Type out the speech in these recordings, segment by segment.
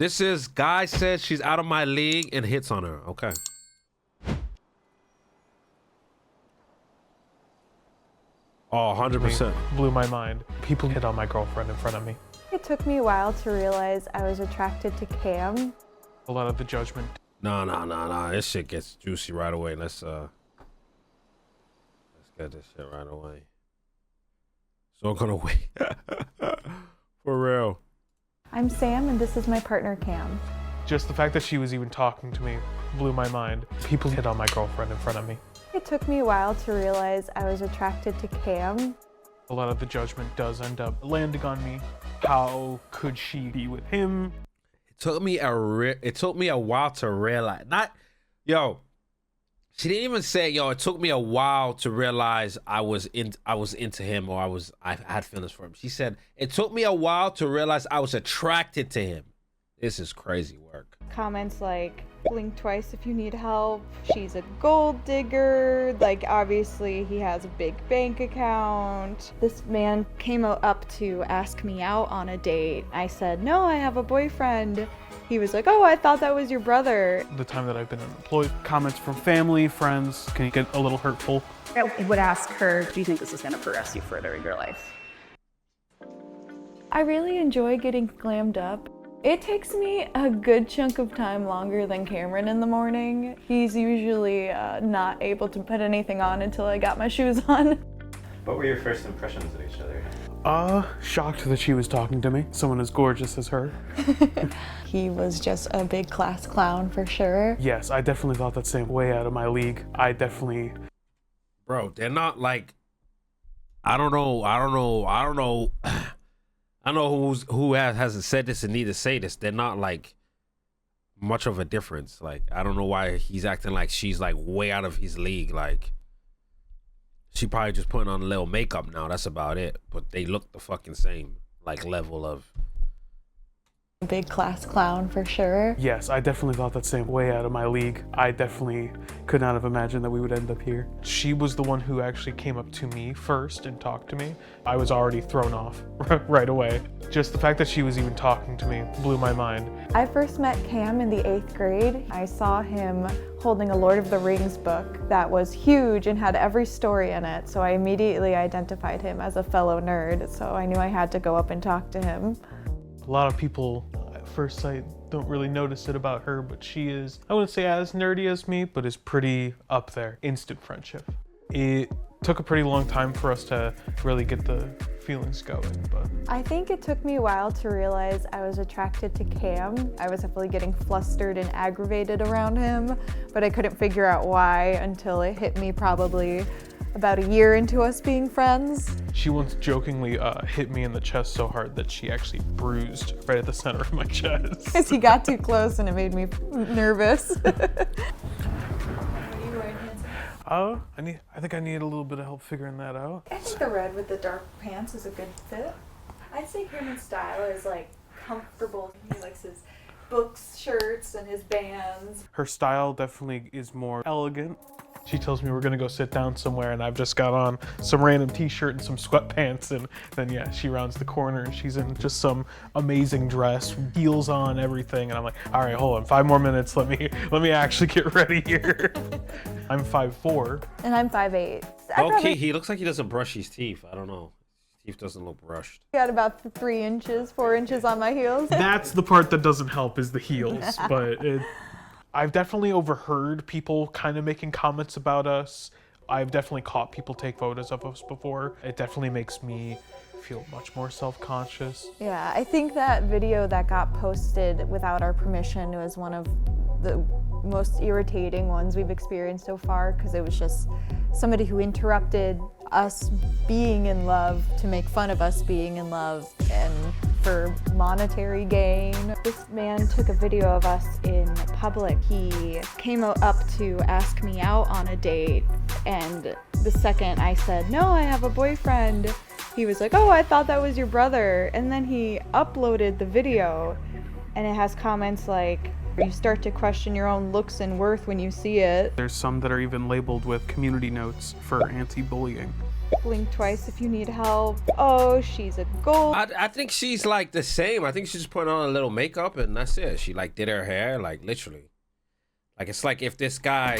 This is guy says she's out of my league and hits on her. Okay. Oh, 100%. Blew my mind. People hit on my girlfriend in front of me. It took me a while to realize I was attracted to Cam. A lot of the judgment. No. This shit gets juicy right away. Let's get this shit right away. So I'm gonna wait. For real. I'm Sam and this is my partner Cam. Just the fact that she was even talking to me blew my mind. People hit on my girlfriend in front of me. It took me a while to realize I was attracted to Cam. A lot of the judgment does end up landing on me. How could she be with him? It took me a while to realize. She didn't even say, it took me a while to realize I was into him, or I had feelings for him. She said, it took me a while to realize I was attracted to him. This is crazy work. Comments like, blink twice if you need help, she's a gold digger, like obviously he has a big bank account. This man came up to ask me out on a date. I said, no, I have a boyfriend. He was like, oh, I thought that was your brother. The time that I've been unemployed, comments from family, friends, can get a little hurtful. I would ask her, do you think this is going to progress you further in your life? I really enjoy getting glammed up. It takes me a good chunk of time longer than Cameron in the morning. He's usually not able to put anything on until I got my shoes on. What were your first impressions of each other? Shocked that she was talking to me. Someone as gorgeous as her. He was just a big class clown for sure. Yes, I definitely thought that same. Way out of my league. I definitely... Bro, they're not like... I don't know who hasn't said this and need to say this. They're not like much of a difference. Like, I don't know why he's acting like she's like way out of his league. Like, she probably just putting on a little makeup now. That's about it. But they look the fucking same, like, level of... A big class clown for sure. Yes, I definitely thought that same. Way out of my league. I definitely could not have imagined that we would end up here. She was the one who actually came up to me first and talked to me. I was already thrown off right away. Just the fact that she was even talking to me blew my mind. I first met Cam in the 8th grade. I saw him holding a Lord of the Rings book that was huge and had every story in it. So I immediately identified him as a fellow nerd. So I knew I had to go up and talk to him. A lot of people at first sight don't really notice it about her, but she is, I wouldn't say as nerdy as me, but is pretty up there. Instant friendship. It took a pretty long time for us to really get the feelings going, but... I think it took me a while to realize I was attracted to Cam. I was definitely getting flustered and aggravated around him, but I couldn't figure out why until it hit me probably about a year into us being friends. She once jokingly hit me in the chest so hard that she actually bruised right at the center of my chest. Because he got too close and it made me nervous. I think I need a little bit of help figuring that out. I think the red with the dark pants is a good fit. I'd say Cameron's style is like comfortable. He likes his books, shirts, and his bands. Her style definitely is more elegant. She tells me we're gonna go sit down somewhere and I've just got on some random t-shirt and some sweatpants, and then yeah, she rounds the corner and she's in just some amazing dress, heels on, everything, and I'm like, all right, hold on, 5 more minutes, let me actually get ready here. I'm 5'4". And I'm 5'8". Okay, he looks like he doesn't brush his teeth. I don't know. His teeth doesn't look brushed. I got about 4 inches on my heels. That's the part that doesn't help, is the heels, but I've definitely overheard people kind of making comments about us. I've definitely caught people take photos of us before. It definitely makes me feel much more self-conscious. Yeah, I think that video that got posted without our permission was one of the most irritating ones we've experienced so far, because it was just somebody who interrupted us being in love to make fun of us being in love and for monetary gain. This man took a video of us in public. He came up to ask me out on a date, and the second I said, no, I have a boyfriend, he was like, oh, I thought that was your brother. And then he uploaded the video and it has comments like, you start to question your own looks and worth when you see it. There's some that are even labeled with community notes for anti-bullying. Blink twice if you need help. Oh, she's a gold I think she's like the same. I think she just put on a little makeup and that's it. She like did her hair, like literally. Like it's like if this guy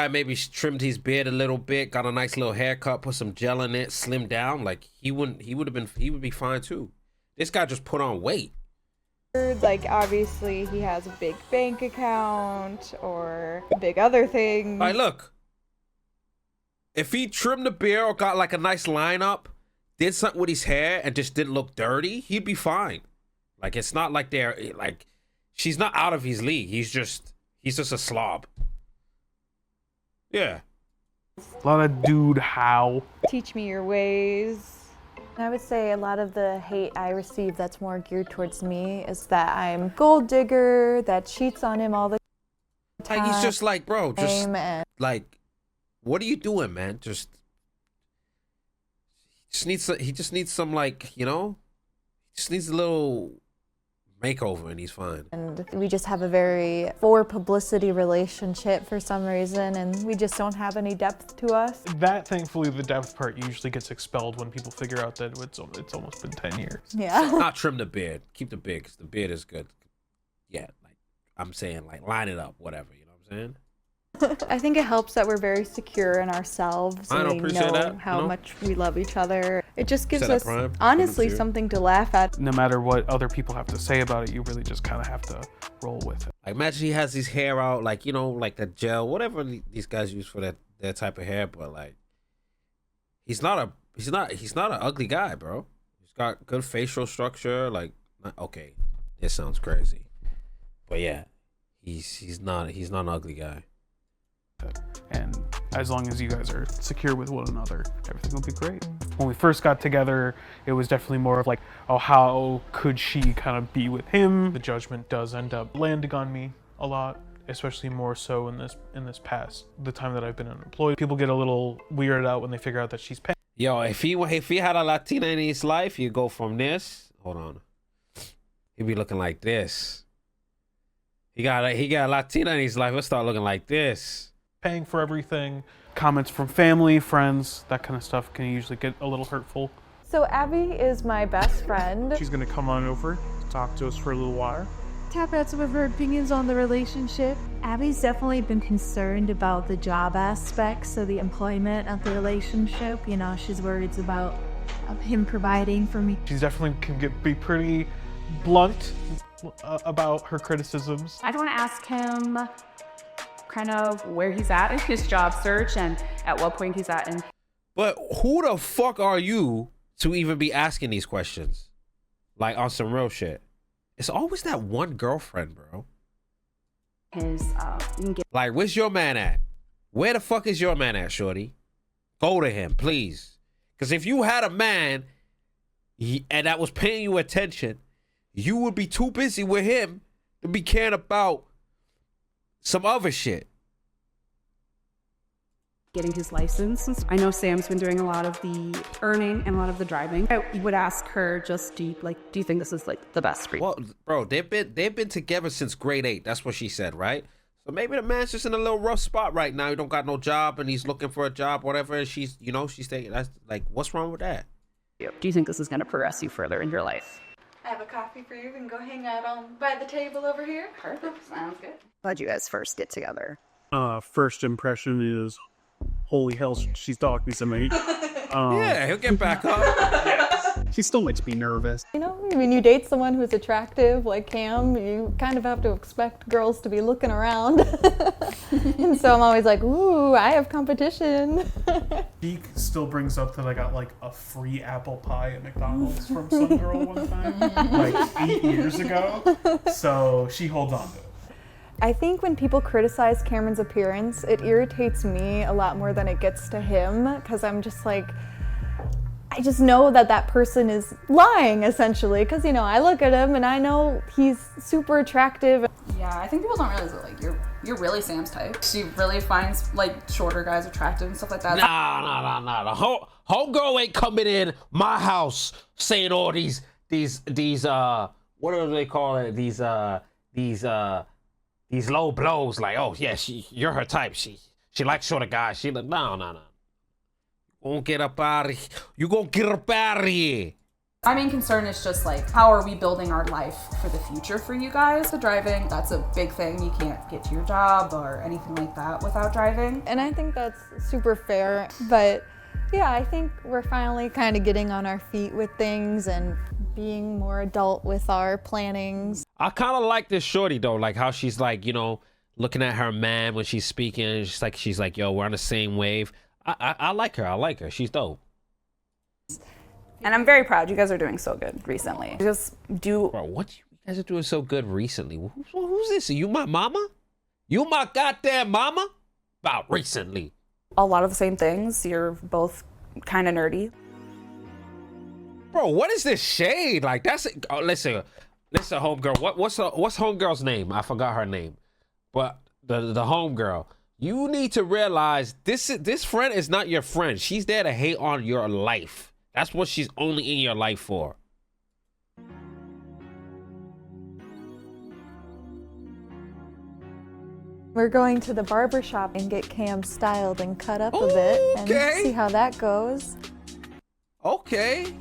maybe trimmed his beard a little bit, got a nice little haircut, put some gel in it, slimmed down, like he would be fine too. This guy just put on weight. Like obviously he has a big bank account or big other things. Like look, if he trimmed the beard or got like a nice lineup, did something with his hair and just didn't look dirty, he'd be fine. Like it's not like she's not out of his league. He's just a slob. Yeah. A lot of dude how. Teach me your ways. I would say a lot of the hate I receive that's more geared towards me is that I'm gold digger, that cheats on him all the time. Like he's just like, bro, just like, what are you doing, man? He just needs some like, he just needs a little makeover and he's fine. And we just have a very for publicity relationship for some reason, and we just don't have any depth to us. That, thankfully, the depth part usually gets expelled when people figure out that it's almost been 10 years. Yeah. Not trim the beard. Keep the beard, because the beard is good. Yeah, like I'm saying, like line it up, whatever, you know what I'm saying? I think it helps that we're very secure in ourselves and we know how much we love each other. It just gives us, honestly, something to laugh at. No matter what other people have to say about it, you really just kind of have to roll with it. Like imagine he has his hair out, like, like the gel, whatever these guys use for that type of hair, but like, he's not an ugly guy, bro. He's got good facial structure, like, okay, this sounds crazy. But yeah, he's not an ugly guy. And as long as you guys are secure with one another, everything will be great. When we first got together, it was definitely more of like, oh, how could she kind of be with him? The judgment does end up landing on me a lot, especially more so in this past, the time that I've been unemployed. People get a little weirded out when they figure out that she's paying. Yo, if he had a Latina in his life, you go from this. Hold on, he'd be looking like this. He got a Latina in his life. Let's start looking like this. Paying for everything. Comments from family, friends, that kind of stuff can usually get a little hurtful. So Abby is my best friend. She's gonna come on over, talk to us for a little while. Tap out some of her opinions on the relationship. Abby's definitely been concerned about the job aspects of the employment of the relationship. She's worried about him providing for me. She's definitely can be pretty blunt about her criticisms. I'd want to ask him kind of where he's at in his job search and at what point he's at in. But who the fuck are you to even be asking these questions? Like on some real shit. It's always that one girlfriend, bro. Like, where's your man at? Where the fuck is your man at, shorty? Go to him, please. Because if you had a man and that was paying you attention, you would be too busy with him to be caring about some other shit. Getting his license. I know Sam's been doing a lot of the earning and a lot of the driving. I would ask her just, do you think this is like the best for you? Well, bro, they've been together since grade 8. That's what she said, right? So maybe the man's just in a little rough spot right now. He don't got no job and he's looking for a job, whatever. And she's thinking, that's like, what's wrong with that? Do you think this is going to progress you further in your life? I have a coffee for you. We can go hang out by the table over here. Perfect. Sounds good. How'd you guys first get together? First impression is, holy hell, she's talking to me. Yeah, he'll get back up. She still makes me nervous. When you date someone who's attractive like Cam, you kind of have to expect girls to be looking around. And so I'm always like, ooh, I have competition. Beak still brings up that I got like a free apple pie at McDonald's from some girl one time, like 8 years ago. So she holds on to it. I think when people criticize Cameron's appearance, it irritates me a lot more than it gets to him, because I'm just like, I just know that person is lying, essentially, because, I look at him and I know he's super attractive. Yeah, I think people don't realize that, like, you're really Sam's type. She really finds, like, shorter guys attractive and stuff like that. Nah. The whole girl ain't coming in my house saying all these what do they call it? These low blows, like, oh yeah, you're her type. She likes shorter guys. No. Gonna get up out of here. You gonna get up out of here. My main concern is just like, how are we building our life for the future for you guys? The driving, that's a big thing. You can't get to your job or anything like that without driving. And I think that's super fair, but yeah, I think we're finally kind of getting on our feet with things and being more adult with our plannings. I kind of like this shorty though, like how she's like, you know, looking at her man when she's speaking. She's like, yo, we're on the same wave. I like her. I like her. She's dope. And I'm very proud. You guys are doing so good recently. Just do. Bro, what you guys are doing so good recently? Who's this? Are you my mama? You my goddamn mama? About recently. A lot of the same things. You're both kind of nerdy. Bro, what is this shade? Like that's it. Oh, listen, homegirl. What's homegirl's name? I forgot her name. But the homegirl. You need to realize this friend is not your friend. She's there to hate on your life. That's what she's only in your life for. We're going to the barber shop and get Cam styled and cut up a bit and see how that goes. Okay.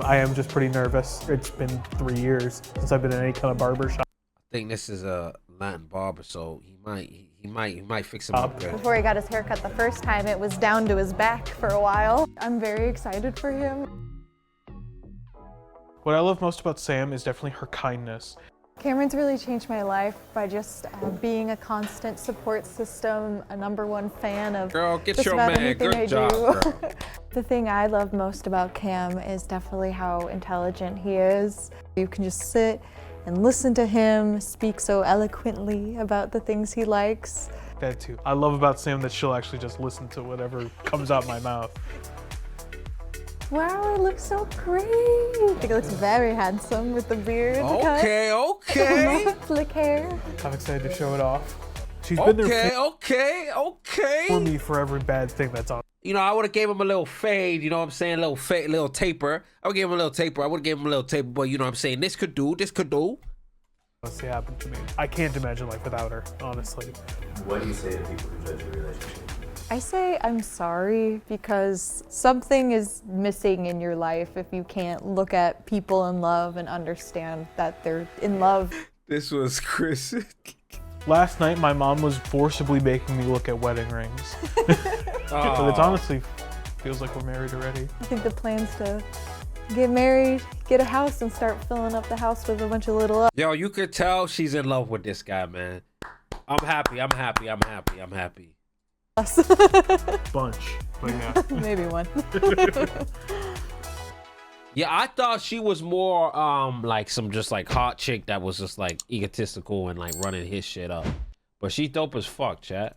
I am just pretty nervous. It's been 3 years since I've been in any kind of barber shop. I think this is a Latin barber, so he might fix him up good. Before he got his haircut the first time, it was down to his back for a while. I'm very excited for him. What I love most about Sam is definitely her kindness. Cameron's really changed my life by just being a constant support system, a #1 fan of Girl, get just your about man. anything I Good job, do. girl. The thing I love most about Cam is definitely how intelligent he is. You can just sit and listen to him speak so eloquently about the things he likes. That too. I love about Sam that she'll actually just listen to whatever comes out my mouth. Wow, it looks so great. I think it looks very handsome with the beard. Okay. Slick hair. I'm excited to show it off. She's been there for me for every bad thing that's on. You know, I would have gave him a little fade, you know what I'm saying? A little taper. I would give him a little taper. I would have gave him a little taper, but you know what I'm saying? This could do. Honestly happened to me. I can't imagine life without her, honestly. What do you say to people who judge your relationship? I say I'm sorry because something is missing in your life if you can't look at people in love and understand that they're in love. This was Chris. Last night, my mom was forcibly making me look at wedding rings. But it's honestly feels like we're married already. I think the plan's to get married, get a house, and start filling up the house with a bunch of little. Yo, you could tell she's in love with this guy, man. I'm happy. Bunch, but yeah. Maybe one. Yeah, I thought she was more like some just like hot chick that was just like egotistical and like running his shit up. But she dope as fuck, chat.